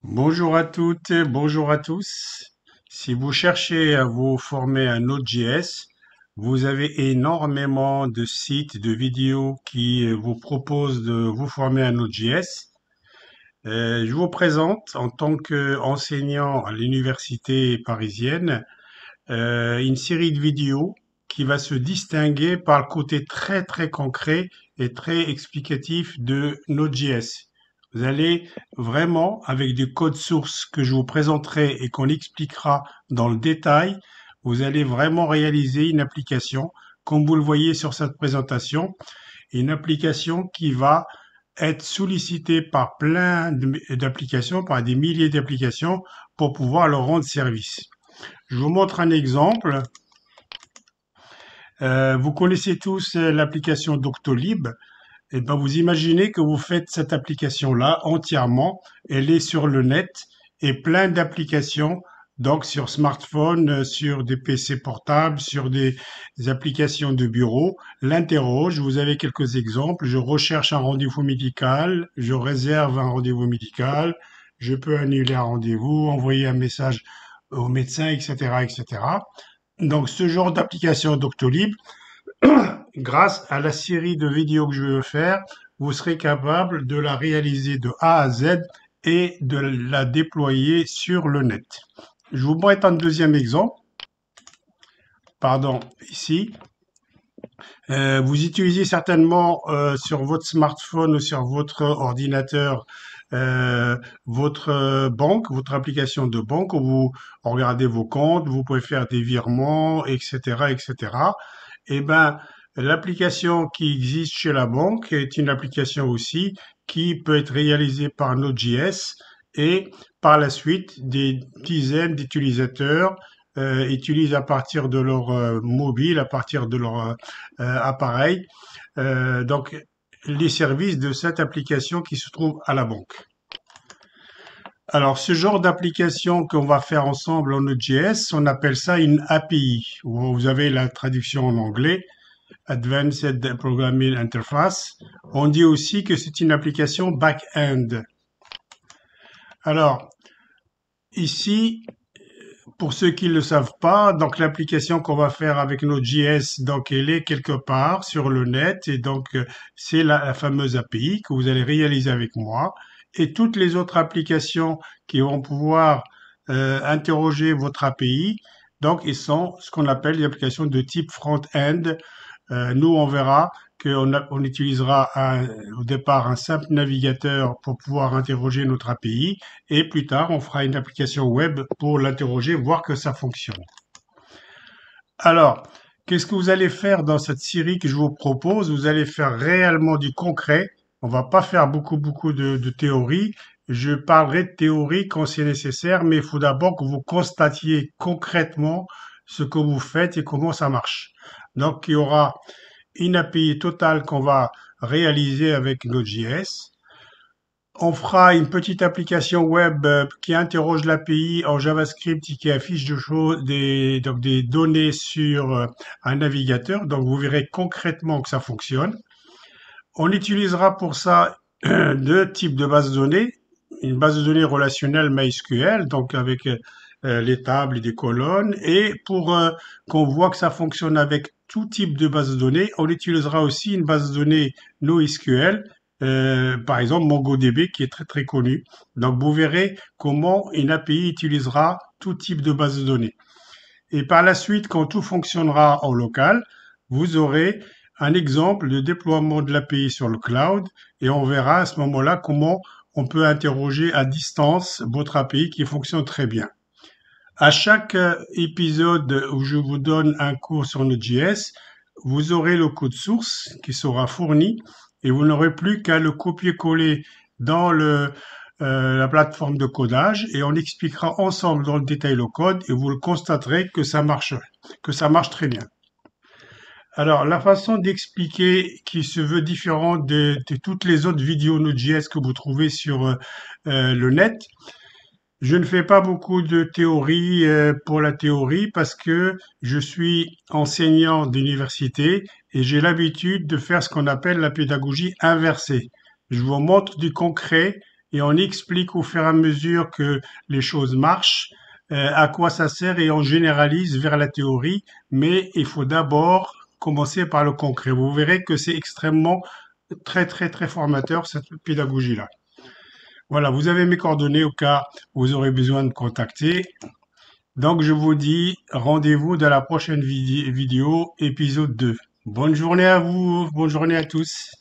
Bonjour à toutes, bonjour à tous. Si vous cherchez à vous former à Node.js, vous avez énormément de sites, de vidéos qui vous proposent de vous former à Node.js. Je vous présente en tant qu'enseignant à l'université parisienne une série de vidéos qui va se distinguer par le côté très très concret et très explicatif de Node.js. Vous allez vraiment, avec du code source que je vous présenterai et qu'on expliquera dans le détail, vous allez vraiment réaliser une application, comme vous le voyez sur cette présentation, une application qui va être sollicitée par d'applications, par des milliers d'applications pour pouvoir leur rendre service. Je vous montre un exemple. Vous connaissez tous l'application Doctolib. Et ben, vous imaginez que vous faites cette application-là entièrement. Elle est sur le net et plein d'applications, donc sur smartphone, sur des PC portables, sur des applications de bureau, l'interroge. Vous avez quelques exemples. Je recherche un rendez-vous médical, je réserve un rendez-vous médical, je peux annuler un rendez-vous, envoyer un message au médecin, etc., etc. Donc, ce genre d'application Doctolib, grâce à la série de vidéos que je vais faire, vous serez capable de la réaliser de A à Z et de la déployer sur le net. Je vous montre un deuxième exemple. Pardon, ici. Vous utilisez certainement sur votre smartphone ou sur votre ordinateur votre banque, votre application de banque où vous regardez vos comptes, vous pouvez faire des virements, etc., etc. Eh ben, l'application qui existe chez la banque est une application aussi qui peut être réalisée par Node.js et par la suite des dizaines d'utilisateurs utilisent à partir de leur mobile, à partir de leur appareil, donc les services de cette application qui se trouve à la banque. Alors, ce genre d'application qu'on va faire ensemble en Node.js, on appelle ça une API. Vous avez la traduction en anglais, Advanced Programming Interface. On dit aussi que c'est une application back-end. Alors, ici, pour ceux qui ne le savent pas, donc l'application qu'on va faire avec Node.js, donc elle est quelque part sur le net et donc c'est la fameuse API que vous allez réaliser avec moi et toutes les autres applications qui vont pouvoir interroger votre API, donc ils sont ce qu'on appelle des applications de type front-end. Nous, on verra on utilisera au départ un simple navigateur pour pouvoir interroger notre API et plus tard, on fera une application web pour l'interroger, voir que ça fonctionne. Alors, qu'est-ce que vous allez faire dans cette série que je vous propose? Vous allez faire réellement du concret. On va pas faire beaucoup de théorie. Je parlerai de théorie quand c'est nécessaire, mais il faut d'abord que vous constatiez concrètement ce que vous faites et comment ça marche. Donc, il y aura une API totale qu'on va réaliser avec Node.js. On fera une petite application web qui interroge l'API en JavaScript et qui affiche donc des données sur un navigateur. Donc vous verrez concrètement que ça fonctionne. On utilisera pour ça deux types de bases de données. Une base de données relationnelle MySQL, donc avec les tables et des colonnes. Et pour qu'on voit que ça fonctionne avec tout type de base de données, on utilisera aussi une base de données NoSQL, par exemple MongoDB, qui est très très connu. Donc vous verrez comment une API utilisera tout type de base de données. Et par la suite, quand tout fonctionnera en local, vous aurez un exemple de déploiement de l'API sur le cloud et on verra à ce moment-là comment on peut interroger à distance votre API qui fonctionne très bien. À chaque épisode où je vous donne un cours sur Node.js, vous aurez le code source qui sera fourni et vous n'aurez plus qu'à le copier-coller dans la plateforme de codage et on expliquera ensemble dans le détail le code et vous le constaterez que ça marche très bien. Alors, la façon d'expliquer qui se veut différente de toutes les autres vidéos Node.js que vous trouvez sur le net, je ne fais pas beaucoup de théorie pour la théorie parce que je suis enseignant d'université et j'ai l'habitude de faire ce qu'on appelle la pédagogie inversée. Je vous montre du concret et on explique au fur et à mesure que les choses marchent, à quoi ça sert et on généralise vers la théorie, mais il faut d'abord commencer par le concret. Vous verrez que c'est extrêmement très formateur cette pédagogie-là. Voilà, vous avez mes coordonnées au cas où vous aurez besoin de me contacter. Donc je vous dis rendez-vous dans la prochaine vidéo, épisode 2. Bonne journée à vous, bonne journée à tous.